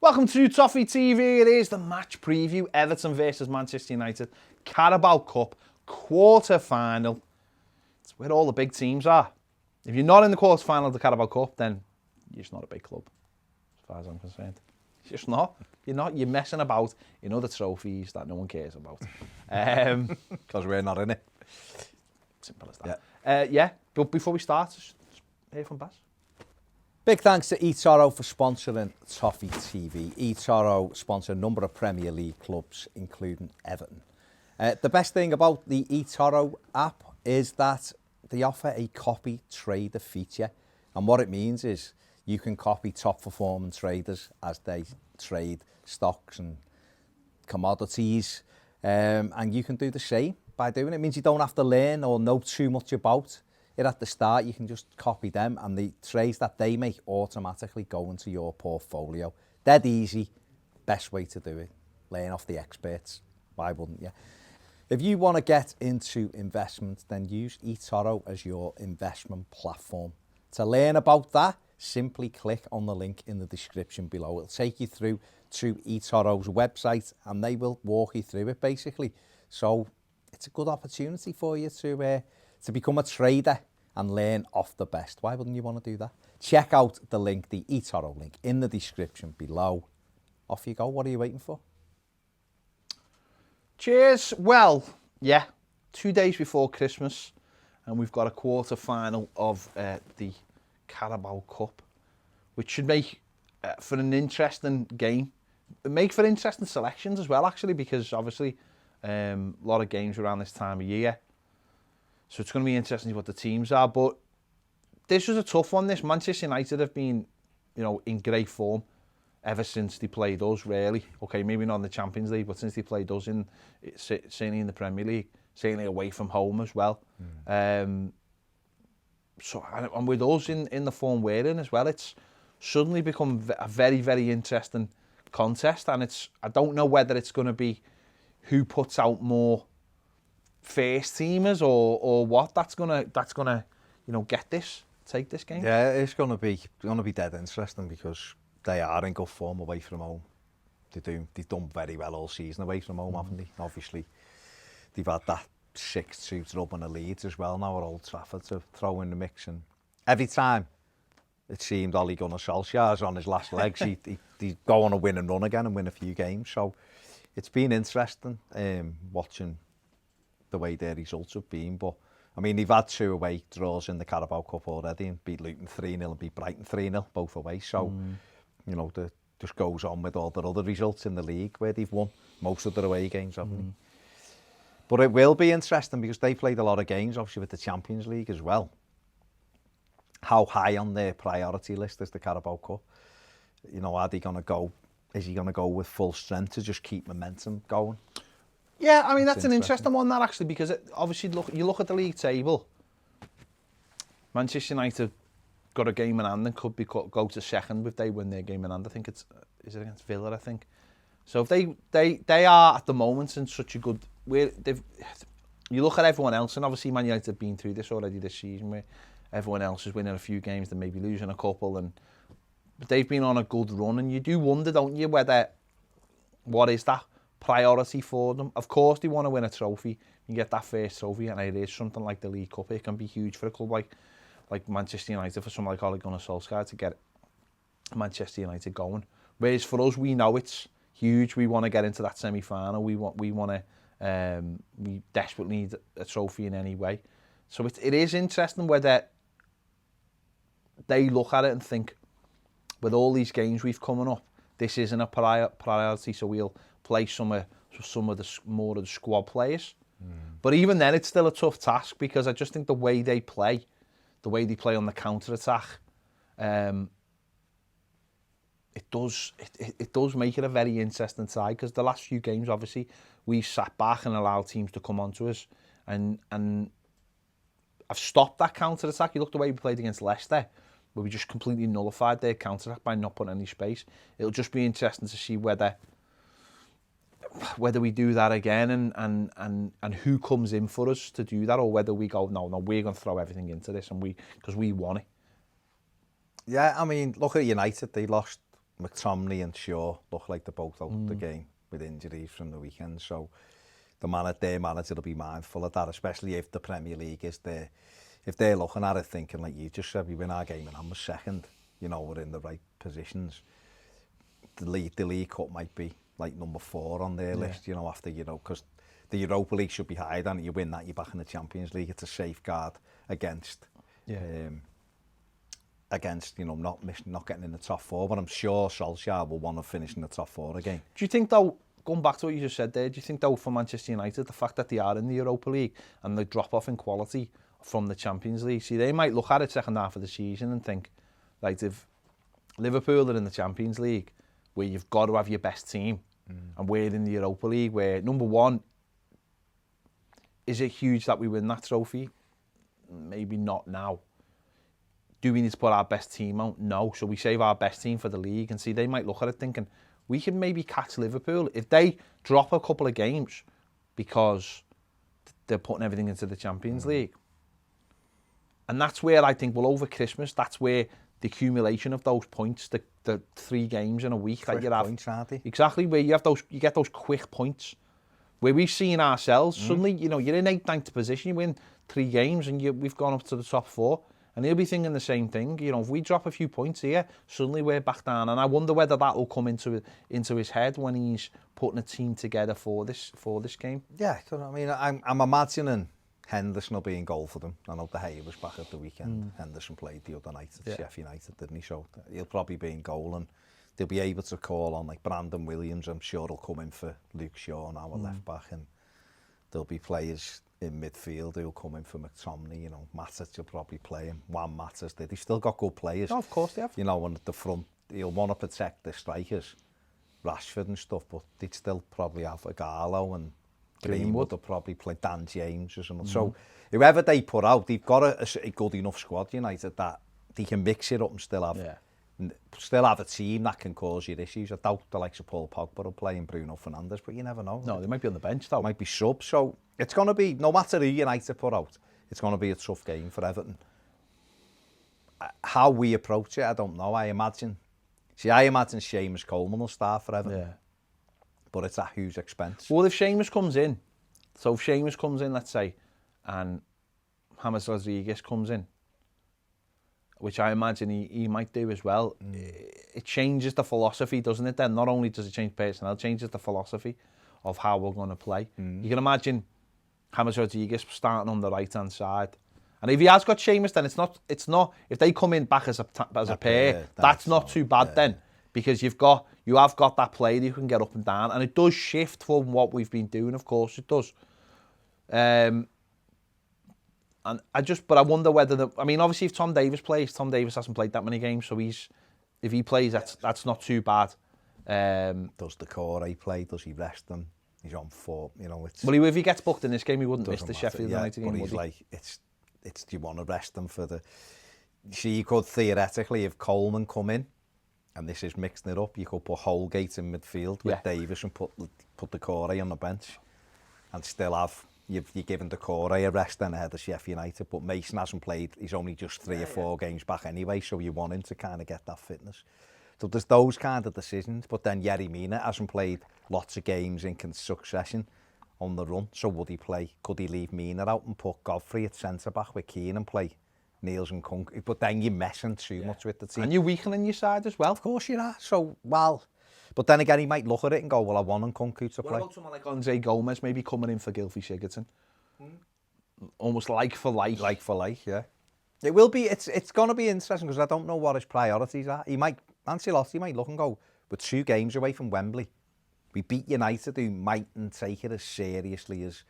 Welcome to Toffee TV. It is the match preview. Everton versus Manchester United. Carabao Cup quarter-final. It's where all the big teams are. If you're not in the quarter-final of the Carabao Cup, then you're just not a big club, as far as I'm concerned. You're just not. You're not. You're messing about in other trophies that no one cares about. Because we're not in it. Simple as that. Yeah. But before we start, just hear from Baz. Big thanks to eToro for sponsoring Toffee TV. eToro sponsor a number of Premier League clubs, including Everton. The best thing about the eToro app is that they offer a CopyTrader feature. And what it means is you can copy top performing traders as they trade stocks and commodities. And you can do the same by doing it. It means you don't have to learn or know too much about it at the start. You can just copy them and the trades that they make automatically go into your portfolio. Dead easy. Best way to do it. Learn off the experts. Why wouldn't you? If you want to get into investment, then use eToro as your investment platform. To learn about that, simply click on the link in the description below. It'll take you through to eToro's website and they will walk you through it basically. So it's a good opportunity for you to become a trader and learn off the best. Why wouldn't you want to do that? Check out the link, the eToro link, in the description below. Off you go. What are you waiting for? Cheers. Well, yeah, 2 days before Christmas, and we've got a quarter-final of the Carabao Cup, which should make for an interesting game. Make for interesting selections as well, actually, because obviously a lot of games around this time of year. So it's going to be interesting to see what the teams are. But this was a tough one. This Manchester United have been, in great form ever since they played us, really. Okay, maybe not in the Champions League, but since they played us certainly in the Premier League, certainly away from home as well. And with us in the form we're in as well, it's suddenly become a very, very interesting contest. And I don't know whether it's going to be who puts out more first teamers or what that's gonna take this game. Yeah, it's gonna be dead interesting because they are in good form away from home. They've done very well all season away from home, haven't they? Obviously, they've had that 6-2 drubbing of Leeds as well now at Old Trafford to throw in the mix. And every time it seemed Ole Gunnar Solskjaer's on his last legs, he'd go on a win and run again and win a few games. So it's been interesting watching the way their results have been. But I mean, they've had 2 away draws in the Carabao Cup already and beat Luton 3-0 and beat Brighton 3-0 both away. So just goes on with all their other results in the league where they've won most of their away games, haven't they? But it will be interesting because they played a lot of games obviously with the Champions League as well. How high on their priority list is the Carabao Cup? Are they going to go? Is he going to go with full strength to just keep momentum going? Yeah, I mean, that's an interesting one, that, actually, because obviously you look at the league table. Manchester United got a game in hand and could go to second if they win their game in hand. I think is it against Villa, I think. So if they are at the moment in such a good... You look at everyone else, and obviously Man United have been through this already this season, where everyone else is winning a few games, they may be losing a couple, but they've been on a good run, and you do wonder, don't you, what is that priority for them? Of course they want to win a trophy. You get that first trophy, and it is something like the League Cup. It can be huge for a club like Manchester United, for someone like Ole Gunnar Solskjaer to get Manchester United going. Whereas for us, we know it's huge. We want to get into that semi-final. We desperately need a trophy in any way. So it is interesting whether they look at it and think, with all these games we've coming up, this isn't a priority, so we'll play some of the squad players. But even then, it's still a tough task because I just think the way they play on the counter-attack, it does make it a very interesting side, because the last few games, obviously, we've sat back and allowed teams to come onto us, and I've stopped that counter-attack. You look the way we played against Leicester, where we just completely nullified their counter-attack by not putting any space. It'll just be interesting to see whether we do that again and who comes in for us to do that, or whether we go, no, we're going to throw everything into this because we want it. Yeah, I mean, look at United. They lost McTominay and Shaw look like they're both out the game with injuries from the weekend. So their manager will be mindful of that, especially if the Premier League is there. If they're looking at it thinking, like you just said, we win our game and I'm a second, you know, we're in the right positions. The League Cup might be like number 4 on their list, you know, after, you know, because the Europa League should be higher than it. You win that, you're back in the Champions League. It's a safeguard against, you know, not getting in the top 4. But I'm sure Solskjaer will want to finish in the top 4 again. Do you think, though, going back to what you just said there, do you think, though, for Manchester United, the fact that they are in the Europa League and the drop-off in quality from the Champions League, see, they might look at it second half of the season and think, like, if Liverpool are in the Champions League, where you've got to have your best team, and we're in the Europa League, where, number one, is it huge that we win that trophy? Maybe not now. Do we need to put our best team out? No. So we save our best team for the league. And see, they might look at it thinking, we can maybe catch Liverpool if they drop a couple of games because they're putting everything into the Champions League. And that's where I think, well, over Christmas, that's where the accumulation of those points, the 3 games in a week that you have, points, aren't they? Exactly, where you get those quick points, where we've seen ourselves suddenly, you know, you're in 8th, 9th position, you win 3 games, and we've gone up to the top 4, and he'll be thinking the same thing. You know, if we drop a few points here, suddenly we're back down, and I wonder whether that will come into his head when he's putting a team together for this game. Yeah, I mean, I'm imagining Henderson will be in goal for them. I know De Gea was back at the weekend. Henderson played the other night at Sheffield United, didn't he? So he'll probably be in goal, and they'll be able to call on like Brandon Williams. I'm sure he'll come in for Luke Shaw now, our left back, and there'll be players in midfield who'll come in for McTominay. You know, Matic will probably play him. Juan Matic did. He's still got good players. Oh, of course they have. You know, and at the front, he'll want to protect the strikers, Rashford and stuff, but they'd still probably have Agallo and Greenwood will probably play Dan James or something. So whoever they put out, they've got a good enough squad, United, that they can mix it up and still have a team that can cause you issues. I doubt the likes of Paul Pogba will play and Bruno Fernandes, but you never know. No, they might be on the bench though. Might be sub. So it's going to be, no matter who United put out, it's going to be a tough game for Everton. How we approach it, I don't know. I imagine Seamus Coleman will start for Everton. Yeah. But it's at huge expense. Well, if Seamus comes in, let's say, and James Rodriguez comes in, which I imagine he might do as well, it changes the philosophy, doesn't it then? Not only does it change personnel, it changes the philosophy of how we're going to play. You can imagine James Rodriguez starting on the right-hand side. And if he has got Seamus, then it's not, if they come in back as a pair, that's not too bad then. Because you have got that player you can get up and down, and it does shift from what we've been doing. Of course, it does. And but I wonder whether obviously if Tom Davies plays, Tom Davies hasn't played that many games, so if he plays, that's not too bad. Does the core play? Does he rest them? He's on 4. You know, it's. Well, if he gets booked in this game, he wouldn't miss the Sheffield United game. But he's like, it's. Do you want to rest them for the? See, you could theoretically, if Coleman come in. And this is mixing it up. You could put Holgate in midfield with Davis and put the Corey on the bench, and still have you're giving the Corey a rest then ahead of Sheffield United. But Mason hasn't played. He's only just 3 or 4 games back anyway, so you want him to kind of get that fitness. So there's those kind of decisions. But then Yerry Mina hasn't played lots of games in succession on the run. So would he play? Could he leave Mina out and put Godfrey at centre back with Keane and play Niels and Kunk? But then you're messing too much with the team. And you're weakening your side as well. Of course you are. So, but then again, he might look at it and go, well, I want Nkunku to play. What about someone like Andre Gomez maybe coming in for Gylfi Sigurdsson? Almost like for like. Like for like, yeah. It will be, it's going to be interesting because I don't know what his priorities are. Ancelotti might look and go, we're 2 games away from Wembley. We beat United, who mightn't take it as seriously as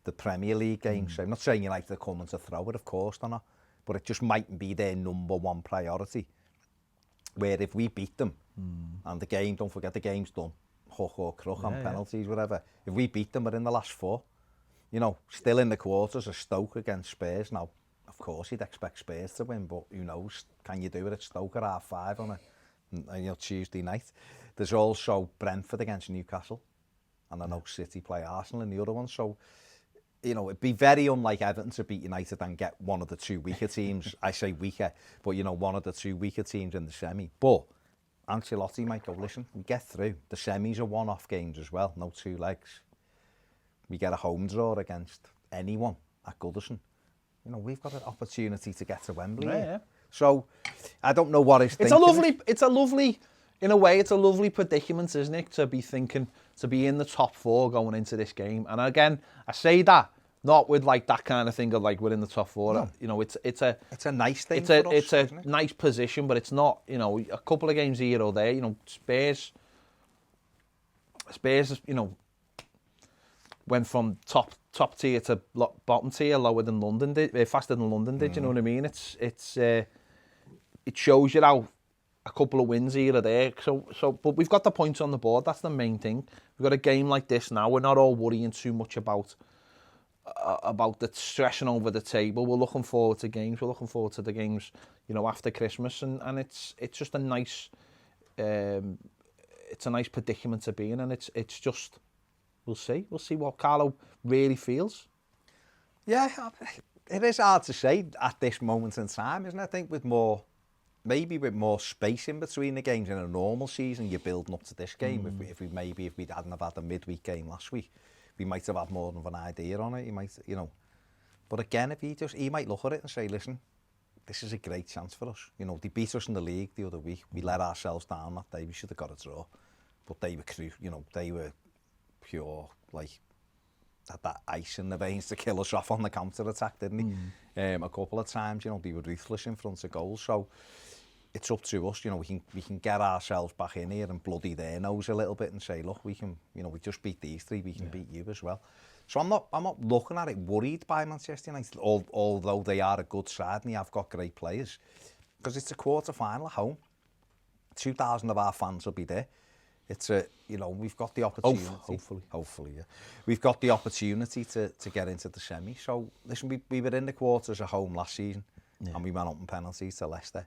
the Premier League games. So I'm not saying United are coming to throw it, of course they're not. But it just mightn't be their number 1 priority. Where if we beat them, and the game, don't forget the game's done, hook or crook on penalties, whatever. If we beat them, we're in the last 4. You know, still in the quarters of Stoke against Spurs. Now, of course, you'd expect Spurs to win, but who knows? Can you do it at Stoke at 5:30 on a Tuesday night? There's also Brentford against Newcastle, and I know City play Arsenal in the other one, so you know, it'd be very unlike Everton to beat United and get one of the 2 weaker teams. I say weaker, but you know, one of the 2 weaker teams in the semi. But Ancelotti might go, listen, we get through. The semis are one-off games as well, no 2 legs. We get a home draw against anyone at Goodison. You know, we've got an opportunity to get to Wembley. Yeah. So, I don't know what his it's a lovely, in a way, it's a lovely predicament, isn't it? To be thinking, to be in the top 4 going into this game. And again, I say that not with like that kind of thing of like we're in the top 4. No. You know, it's a nice thing. It's a nice position, but it's not. You know, a couple of games here or there. You know, Spurs. You know, went from top tier to bottom tier, lower than London did, faster than London did. You know what I mean? It shows you how a couple of wins here or there. But we've got the points on the board. That's the main thing. We've got a game like this now. We're not all worrying too much about the stressing over the table. We're looking forward to games. We're looking forward to the games, you know, after Christmas, and it's just a nice it's a nice predicament to be in, and it's just we'll see what Carlo really feels. Yeah, it is hard to say at this moment in time, isn't it? I think with more space in between the games in a normal season, you're building up to this game. If we hadn't have had the midweek game last week, we might have had more of an idea on it. He might, you know. But again, if he might look at it and say, listen, this is a great chance for us. You know, they beat us in the league the other week. We let ourselves down that day. We should have got a draw. But they were pure, like, had that ice in the veins to kill us off on the counter-attack, didn't he? A couple of times, you know, they were ruthless in front of goals. So it's up to us, you know, we can get ourselves back in here and bloody their nose a little bit and say, look, we can, you know, we just beat these 3, we can beat you as well. So I'm not looking at it worried by Manchester United, although they are a good side and they have got great players. Because it's a quarter-final at home. 2,000 of our fans will be there. It's a, you know, we've got the opportunity. Hopefully, yeah. We've got the opportunity to get into the semi. So, listen, we were in the quarters at home last season, and we went up in penalties to Leicester.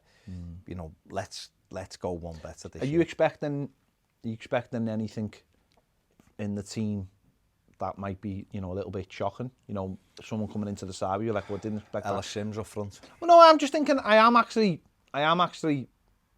You know, let's go one better this year. Are you expecting anything in the team that might be, you know, a little bit shocking? You know, someone coming into the side, you're like, well, I didn't expect Ellis Sims up front. Well, no, I'm just thinking, I am actually,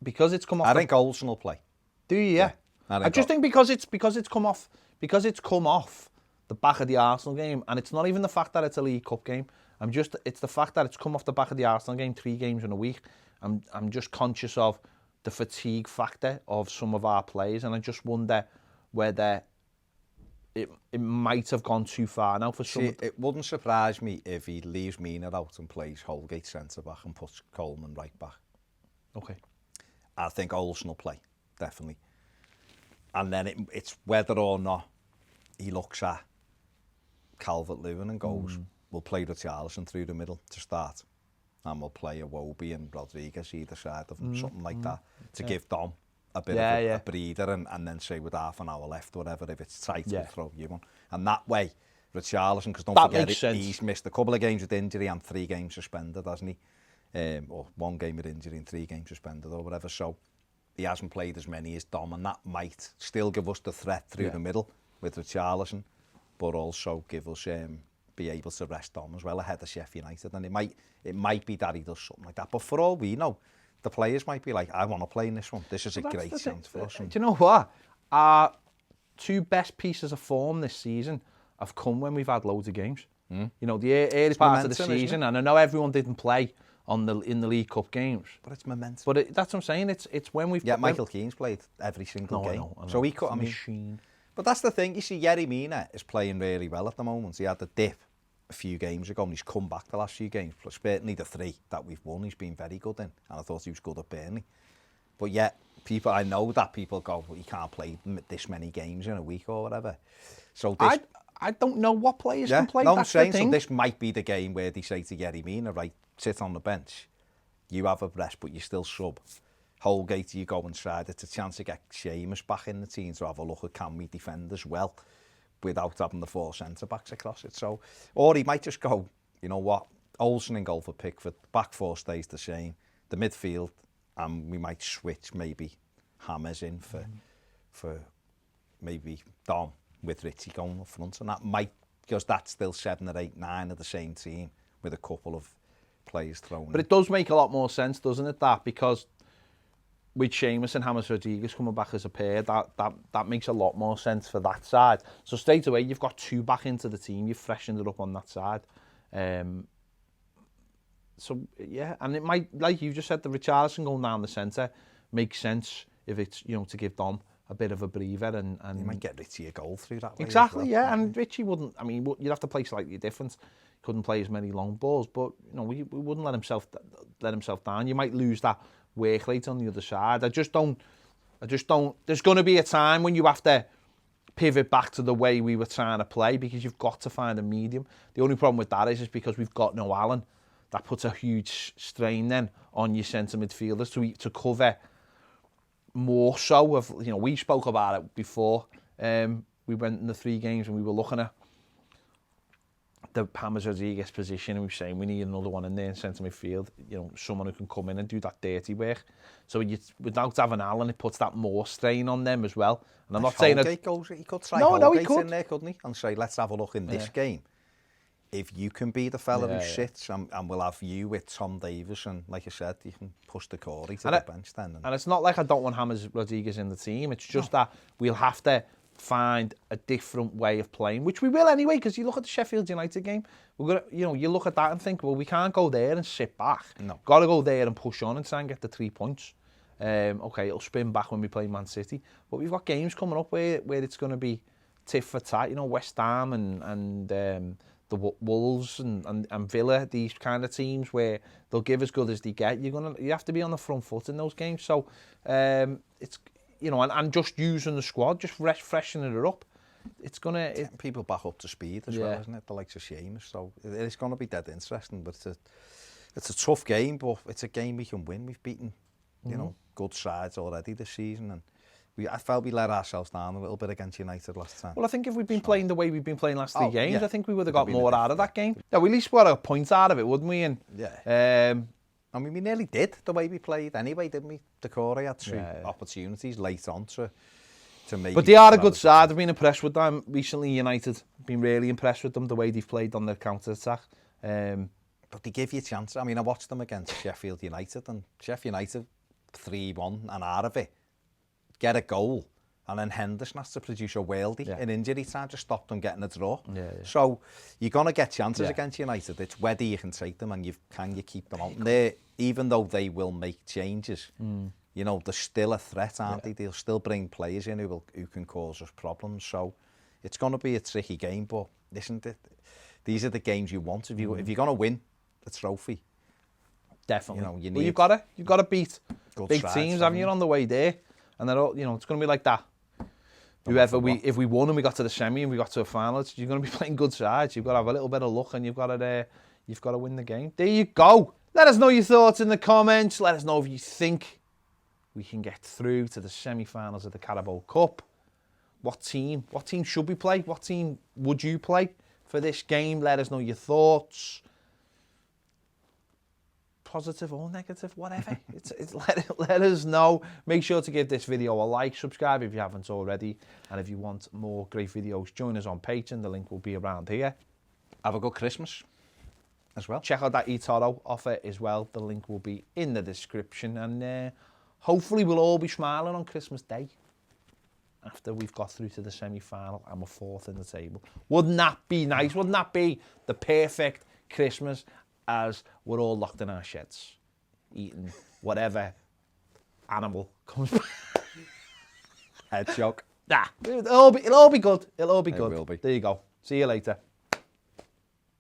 because it's come off. I think Olsen will play. Do you? Yeah. I just think because it's come off the back of the Arsenal game, and it's not even the fact that it's a League Cup game. It's the fact that it's come off the back of the Arsenal game, 3 games in a week. I'm just conscious of the fatigue factor of some of our players, and I just wonder whether it might have gone too far now for some. It wouldn't surprise me if he leaves Mina out and plays Holgate centre back and puts Coleman right back. Okay. I think Olsen will play, definitely. And then it's whether or not he looks at Calvert-Lewin and goes, we'll play Richarlison through the middle to start, and we'll play Iwobi and Rodriguez either side of him, something like that, to give Dom a bit of a breather, and then say with half an hour left, whatever, if it's tight, we'll throw you on. And that way, Richarlison, because don't forget, he's missed a couple of games with injury and 3 games suspended, hasn't he? Or 1 game with injury and 3 games suspended or whatever, so he hasn't played as many as Dom, and that might still give us the threat through the middle with Richarlison, but also give us be able to rest Dom as well ahead of Sheffield United. And it might be that he does something like that. But for all we know, the players might be like, I want to play in this one. This is a great chance for us. Do you know what? Our 2 best pieces of form this season have come when we've had loads of games. You know, the early part of the season, and I know everyone didn't play in the League Cup games. But it's momentum. But that's what I'm saying. It's when we've... Yeah, Michael Keane's played every single game. I know. So he could... I mean, machine. But that's the thing. You see, Yerry Mina is playing really well at the moment. He had the dip a few games ago, and he's come back the last few games. Plus, certainly the 3 that we've won, he's been very good in. And I thought he was good at Burnley. But yet, I know that people go, well, he can't play this many games in a week or whatever. So this... I don't know what players can play. No, I'm saying, so this might be the game where they say to Yerry Mina, right, sit on the bench. You have a rest, but you still sub. Holgate, you go inside. It's a chance to get Seamus back in the team to have a look at can we defend as well without having the 4 centre-backs across it. So, or he might just go, you know what, Olsen in goal for Pickford, back 4 stays the same, the midfield, and we might switch maybe Hammers in for maybe Dom with Richie going up front, and that might, because that's still 7 or 8, 9 of the same team with a couple of players thrown in. But it does make a lot more sense, doesn't it, that? Because with Seamus and James Rodriguez coming back as a pair, that makes a lot more sense for that side. So straight away, you've got 2 back into the team. You've freshened it up on that side. So, yeah, and it might, like you just said, the Richarlison going down the centre makes sense if it's, you know, to give Dom a bit of a breather. And you might get Richie a goal through that way. Exactly, well. yeah, and Richie wouldn't, I mean, you'd have to play slightly different. Couldn't play as many long balls, but, you know, we wouldn't let himself down. You might lose that work rate on the other side. I just don't, there's going to be a time when you have to pivot back to the way we were trying to play, because you've got to find a medium. The only problem with that is because we've got no Allen. That puts a huge strain then on your centre midfielders to cover more so of, you know, we spoke about it before. We went in the 3 games and we were looking at the James Rodriguez position and we were saying we need another one in there in centre midfield, you know, someone who can come in and do that dirty work. So without having Allen, it puts that more strain on them as well. And I'm not saying that... He could try Holgate in there, couldn't he? And say, let's have a look in this game. If you can be the fella who sits, and we'll have you with Tom Davis, and like I said, you can push the Corey to the bench then. And it's not like I don't want James Rodriguez in the team. It's just that we'll have to find a different way of playing, which we will anyway, because you look at the Sheffield United game, we're gonna, you know, you look at that and think, well, we can't go there and sit back. No. Got to go there and push on and try and get the 3 points. Okay, it'll spin back when we play Man City, but we've got games coming up where it's going to be tit for tat. You know, West Ham and the Wolves and Villa, these kind of teams where they'll give as good as they get. You have to be on the front foot in those games. So it's, you know, and just using the squad, just freshening it up. It's gonna getting people back up to speed as well, isn't it? The likes of Seamus. So it's gonna be dead interesting. But it's a tough game, but it's a game we can win. We've beaten, you know, good sides already this season, and I felt we let ourselves down a little bit against United last time. Well, I think if we'd been playing the way we've been playing last 3 games, I think we would have got more out of that game. Yeah, we at least got a point out of it, wouldn't we? And I mean, we nearly did the way we played anyway, didn't we? Decore had 2 opportunities late on to make. But they are a good side. I've been impressed with them recently. United, been really impressed with them, the way they've played on their counter attack. But they give you a chance. I mean, I watched them against Sheffield United, and Sheffield United 3-1 and out of it, get a goal, and then Henderson has to produce a worldie in injury time to stop them getting a draw. So you're going to get chances against United. It's whether you can take them and can you keep them out. And they, even though they will make changes, you know, they're still a threat, aren't they? They'll still bring players in who can cause us problems. So it's going to be a tricky game, but isn't it? These are the games you want. If you're going to win a trophy, definitely. You know, you've got to beat big teams, haven't you, on the way there? And they're all, you know, it's going to be like that. If we won and we got to the semi and we got to a final, you're going to be playing good sides. You've got to have a little bit of luck, and you've got to win the game. There you go. Let us know your thoughts in the comments. Let us know if you think we can get through to the semi-finals of the Carabao Cup. What team should we play? What team would you play for this game? Let us know your thoughts. Positive or negative, whatever. Let us know. Make sure to give this video a like, subscribe if you haven't already, and if you want more great videos, join us on Patreon. The link will be around here. Have a good Christmas as well. Check out that eToro offer as well. The link will be in the description, and hopefully we'll all be smiling on Christmas Day after we've got through to the semi-final and we're 4th in the table. Wouldn't that be nice? Wouldn't that be the perfect Christmas? As we're all locked in our sheds, eating whatever animal comes back. Hedgehog. Nah, it'll all be good. It'll all be good. It will be. There you go. See you later.